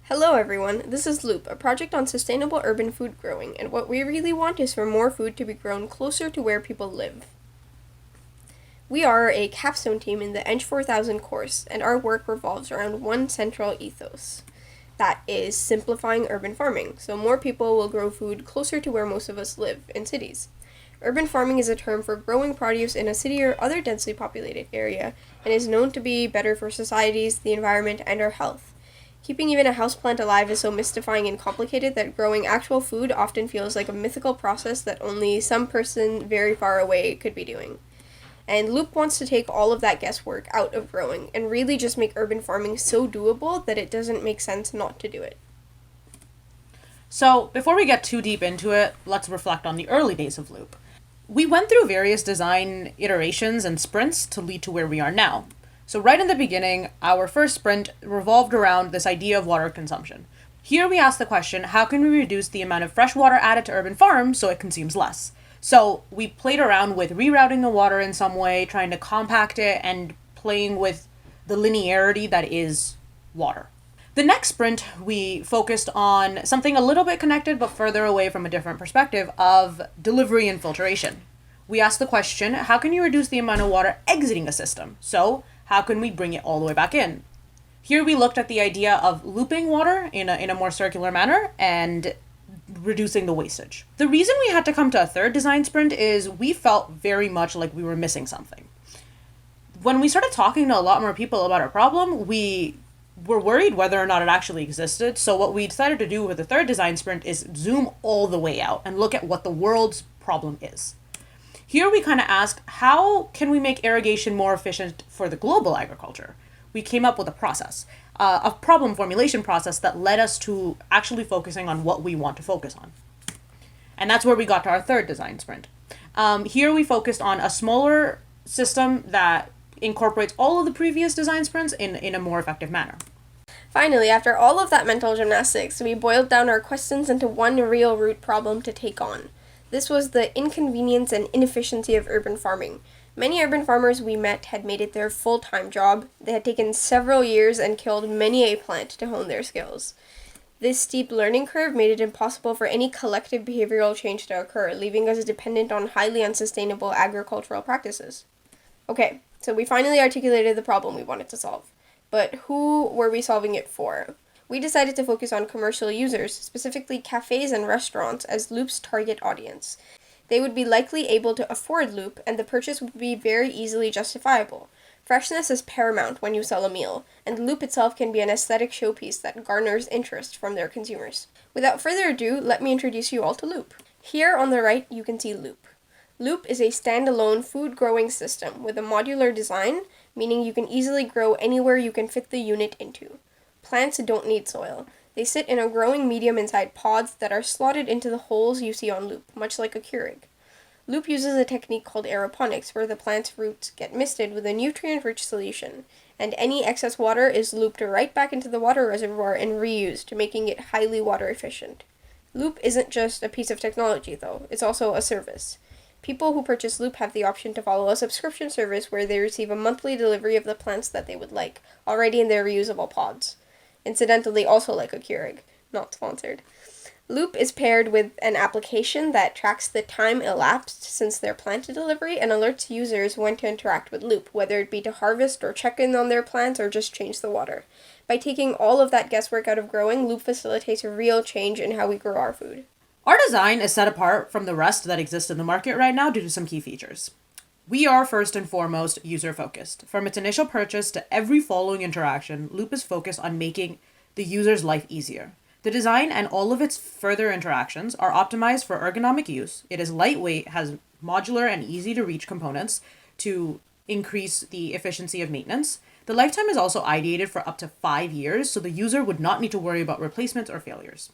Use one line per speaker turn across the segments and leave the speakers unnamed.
Hello everyone, this is Loop, a project on sustainable urban food growing, and what we really want is for more food to be grown closer to where people live. We are a capstone team in the ENG 4000 course, and our work revolves around one central ethos. That is simplifying urban farming, so more people will grow food closer to where most of us live, in cities. Urban farming is a term for growing produce in a city or other densely populated area, and is known to be better for societies, the environment, and our health. Keeping even a houseplant alive is so mystifying and complicated that growing actual food often feels like a mythical process that only some person very far away could be doing. And Loop wants to take all of that guesswork out of growing and really just make urban farming so doable that it doesn't make sense not to do it.
So, before we get too deep into it, let's reflect on the early days of Loop. We went through various design iterations and sprints to lead to where we are now. So right in the beginning, our first sprint revolved around this idea of water consumption. Here we asked the question, how can we reduce the amount of fresh water added to urban farms so it consumes less? So we played around with rerouting the water in some way, trying to compact it, and playing with the linearity that is water. The next sprint, we focused on something a little bit connected but further away from a different perspective of delivery and filtration. We asked the question, how can you reduce the amount of water exiting a system? So how can we bring it all the way back in? Here we looked at the idea of looping water in a more circular manner and reducing the wastage. The reason we had to come to a third design sprint is we felt very much like we were missing something. When we started talking to a lot more people about our problem, we were worried whether or not it actually existed. So what we decided to do with the third design sprint is zoom all the way out and look at what the world's problem is. Here we kind of asked, how can we make irrigation more efficient for the global agriculture? We came up with a process, a problem formulation process that led us to actually focusing on what we want to focus on. And that's where we got to our third design sprint. Here we focused on a smaller system that incorporates all of the previous design sprints in a more effective manner.
Finally, after all of that mental gymnastics, we boiled down our questions into one real root problem to take on. This was the inconvenience and inefficiency of urban farming. Many urban farmers we met had made it their full-time job. They had taken several years and killed many a plant to hone their skills. This steep learning curve made it impossible for any collective behavioral change to occur, leaving us dependent on highly unsustainable agricultural practices. Okay, so we finally articulated the problem we wanted to solve. But who were we solving it for? We decided to focus on commercial users, specifically cafes and restaurants, as Loop's target audience. They would be likely able to afford Loop, and the purchase would be very easily justifiable. Freshness is paramount when you sell a meal, and Loop itself can be an aesthetic showpiece that garners interest from their consumers. Without further ado, let me introduce you all to Loop. Here on the right, you can see Loop. Loop is a standalone food growing system with a modular design, meaning you can easily grow anywhere you can fit the unit into. Plants don't need soil. They sit in a growing medium inside pods that are slotted into the holes you see on Loop, much like a Keurig. Loop uses a technique called aeroponics, where the plant's roots get misted with a nutrient-rich solution, and any excess water is looped right back into the water reservoir and reused, making it highly water efficient. Loop isn't just a piece of technology, though. It's also a service. People who purchase Loop have the option to follow a subscription service where they receive a monthly delivery of the plants that they would like, already in their reusable pods. Incidentally, also like a Keurig, not sponsored. Loop is paired with an application that tracks the time elapsed since their plant delivery and alerts users when to interact with Loop, whether it be to harvest or check in on their plants or just change the water. By taking all of that guesswork out of growing, Loop facilitates a real change in how we grow our food.
Our design is set apart from the rest that exists in the market right now due to some key features. We are first and foremost user-focused. From its initial purchase to every following interaction, Loop is focused on making the user's life easier. The design and all of its further interactions are optimized for ergonomic use. It is lightweight, has modular and easy-to-reach components to increase the efficiency of maintenance. The lifetime is also ideated for up to 5 years, so the user would not need to worry about replacements or failures.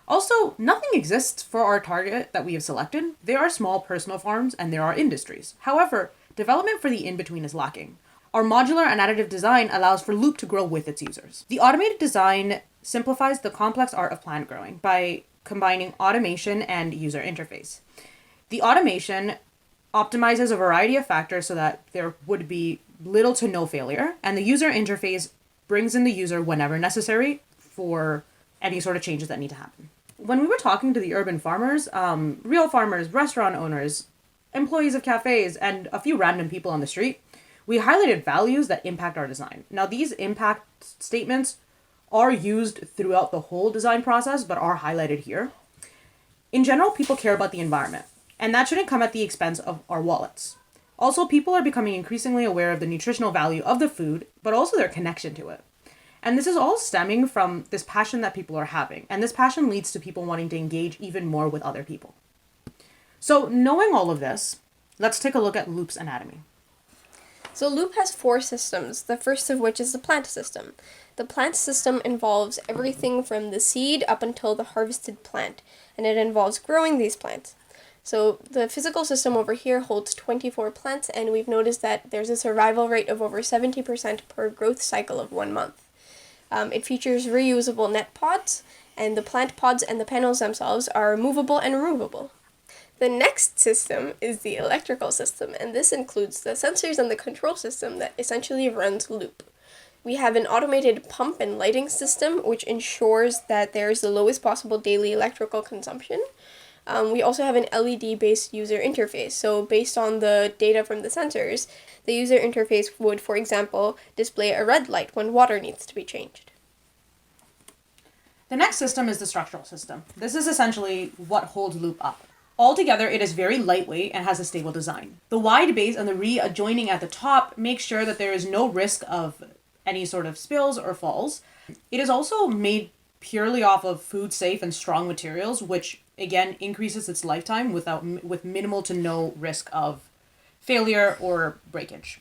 Also, nothing exists for our target that we have selected. There are small personal farms and there are industries. However, development for the in-between is lacking. Our modular and additive design allows for Loop to grow with its users. The automated design simplifies the complex art of plant growing by combining automation and user interface. The automation optimizes a variety of factors so that there would be little to no failure, and the user interface brings in the user whenever necessary for any sort of changes that need to happen. When we were talking to the urban farmers, real farmers, restaurant owners, employees of cafes, and a few random people on the street, we highlighted values that impact our design. Now, these impact statements are used throughout the whole design process, but are highlighted here. In general, people care about the environment, and that shouldn't come at the expense of our wallets. Also, people are becoming increasingly aware of the nutritional value of the food, but also their connection to it. And this is all stemming from this passion that people are having, and this passion leads to people wanting to engage even more with other people. So, knowing all of this, let's take a look at Loop's anatomy.
So Loop has 4 systems, the first of which is the plant system. The plant system involves everything from the seed up until the harvested plant, and it involves growing these plants. So the physical system over here holds 24 plants, and we've noticed that there's a survival rate of over 70% per growth cycle of 1 month. It features reusable net pods, and the plant pods and the panels themselves are movable and removable. The next system is the electrical system, and this includes the sensors and the control system that essentially runs Loop. We have an automated pump and lighting system, which ensures that there is the lowest possible daily electrical consumption. We also have an LED-based user interface, so based on the data from the sensors, the user interface would, for example, display a red light when water needs to be changed.
The next system is the structural system. This is essentially what holds Loop up. Altogether, it is very lightweight and has a stable design. The wide base and the re-adjoining at the top make sure that there is no risk of any sort of spills or falls. It is also made purely off of food-safe and strong materials, which again increases its lifetime with minimal to no risk of failure or breakage.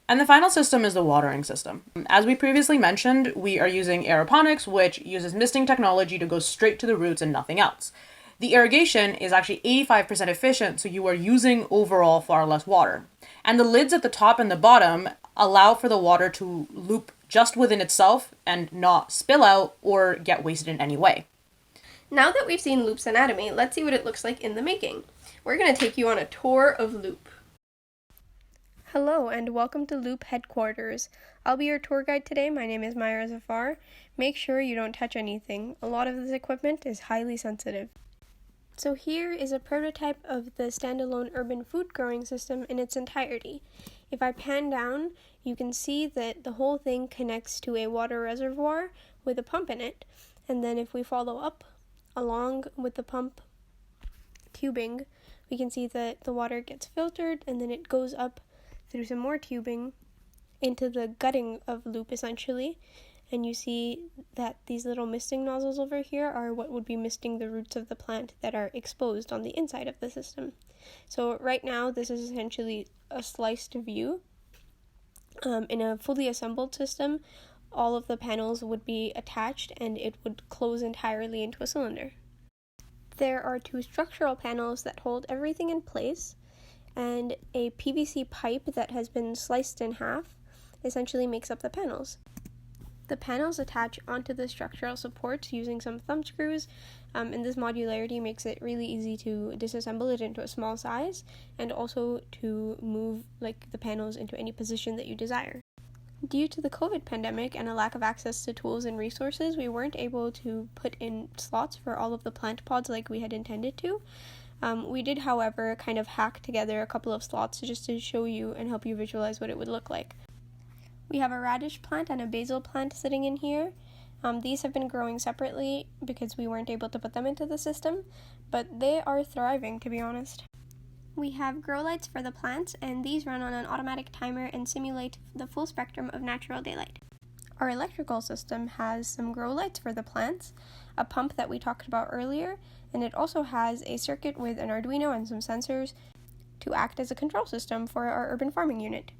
And the final system is the watering system. As we previously mentioned, we are using aeroponics, which uses misting technology to go straight to the roots and nothing else. The irrigation is actually 85% efficient, so you are using overall far less water. And the lids at the top and the bottom allow for the water to loop just within itself and not spill out or get wasted in any way.
Now that we've seen Loop's anatomy, let's see what it looks like in the making. We're going to take you on a tour of Loop. Hello and welcome to Loop headquarters. I'll be your tour guide today. My name is Myra Zafar. Make sure you don't touch anything. A lot of this equipment is highly sensitive. So here is a prototype of the standalone urban food growing system in its entirety. If I pan down, you can see that the whole thing connects to a water reservoir with a pump in it. And then if we follow up along with the pump tubing, we can see that the water gets filtered and then it goes up through some more tubing into the gutting of Loop essentially. And you see that these little misting nozzles over here are what would be misting the roots of the plant that are exposed on the inside of the system. So right now, this is essentially a sliced view. In a fully assembled system, all of the panels would be attached and it would close entirely into a cylinder. There are 2 structural panels that hold everything in place, and a PVC pipe that has been sliced in half essentially makes up the panels. The panels attach onto the structural supports using some thumb screws, and this modularity makes it really easy to disassemble it into a small size and also to move the panels into any position that you desire. Due to the COVID pandemic and a lack of access to tools and resources, we weren't able to put in slots for all of the plant pods like we had intended to. We did, however, kind of hack together a couple of slots just to show you and help you visualize what it would look like. We have a radish plant and a basil plant sitting in here. These have been growing separately because we weren't able to put them into the system, but they are thriving, to be honest. We have grow lights for the plants, and these run on an automatic timer and simulate the full spectrum of natural daylight. Our electrical system has some grow lights for the plants, a pump that we talked about earlier, and it also has a circuit with an Arduino and some sensors to act as a control system for our urban farming unit.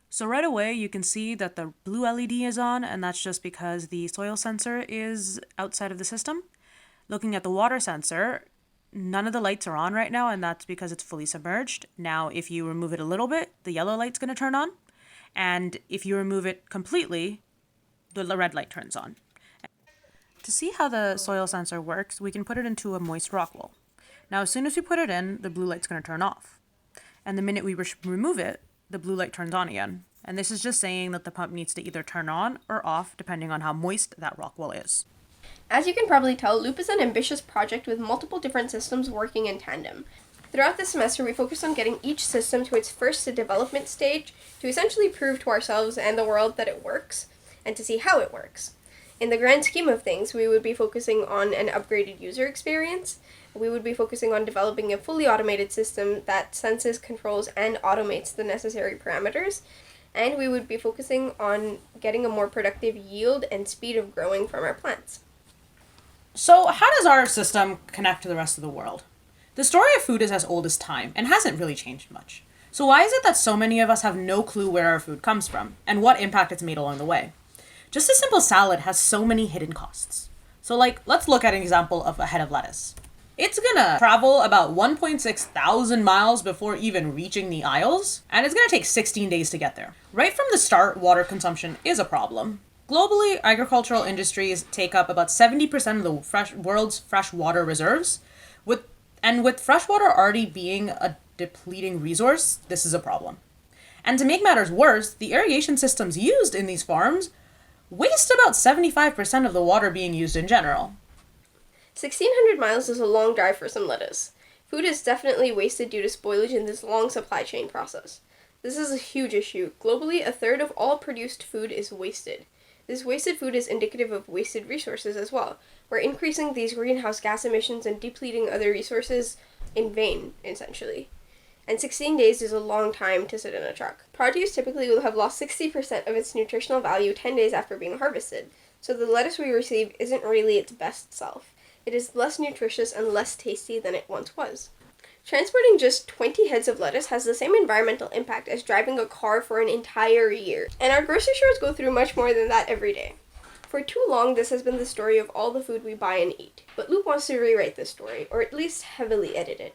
So right away, you can see that the blue LED is on, and that's just because the soil sensor is outside of the system. Looking at the water sensor, none of the lights are on right now, and that's because it's fully submerged. Now, if you remove it a little bit, the yellow light's going to turn on, and if you remove it completely, the red light turns on. To see how the soil sensor works, we can put it into a moist rock wool. Now, as soon as we put it in, the blue light's going to turn off. And the minute we remove it, the blue light turns on again. And this is just saying that the pump needs to either turn on or off depending on how moist that rock wool is.
As you can probably tell, Loop is an ambitious project with multiple different systems working in tandem. Throughout the semester, we focused on getting each system to its first development stage to essentially prove to ourselves and the world that it works, and to see how it works. In the grand scheme of things, we would be focusing on an upgraded user experience. We would be focusing on developing a fully automated system that senses, controls, and automates the necessary parameters. And we would be focusing on getting a more productive yield and speed of growing from our plants.
So, how does our system connect to the rest of the world? The story of food is as old as time and hasn't really changed much. So why is it that so many of us have no clue where our food comes from and what impact it's made along the way? Just a simple salad has so many hidden costs. So let's look at an example of a head of lettuce. It's gonna travel about 1.6 thousand miles before even reaching the aisles, and it's gonna take 16 days to get there. Right from the start, water consumption is a problem. Globally, agricultural industries take up about 70% of the world's freshwater reserves, with freshwater already being a depleting resource, this is a problem. And to make matters worse, the irrigation systems used in these farms waste about 75% of the water being used in general.
1,600 miles is a long drive for some lettuce. Food is definitely wasted due to spoilage in this long supply chain process. This is a huge issue. Globally, a third of all produced food is wasted. This wasted food is indicative of wasted resources as well. We're increasing these greenhouse gas emissions and depleting other resources in vain, essentially. And 16 days is a long time to sit in a truck. Produce typically will have lost 60% of its nutritional value 10 days after being harvested, so the lettuce we receive isn't really its best self. It is less nutritious and less tasty than it once was. Transporting just 20 heads of lettuce has the same environmental impact as driving a car for an entire year, and our grocery stores go through much more than that every day. For too long, this has been the story of all the food we buy and eat, but Loop wants to rewrite this story, or at least heavily edit it.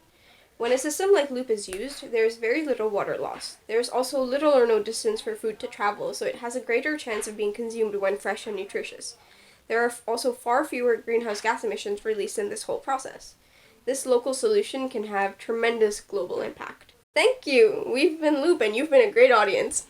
When a system like Loop is used, there is very little water loss. There is also little or no distance for food to travel, so it has a greater chance of being consumed when fresh and nutritious. There are also far fewer greenhouse gas emissions released in this whole process. This local solution can have tremendous global impact. Thank you! We've been Loop and you've been a great audience.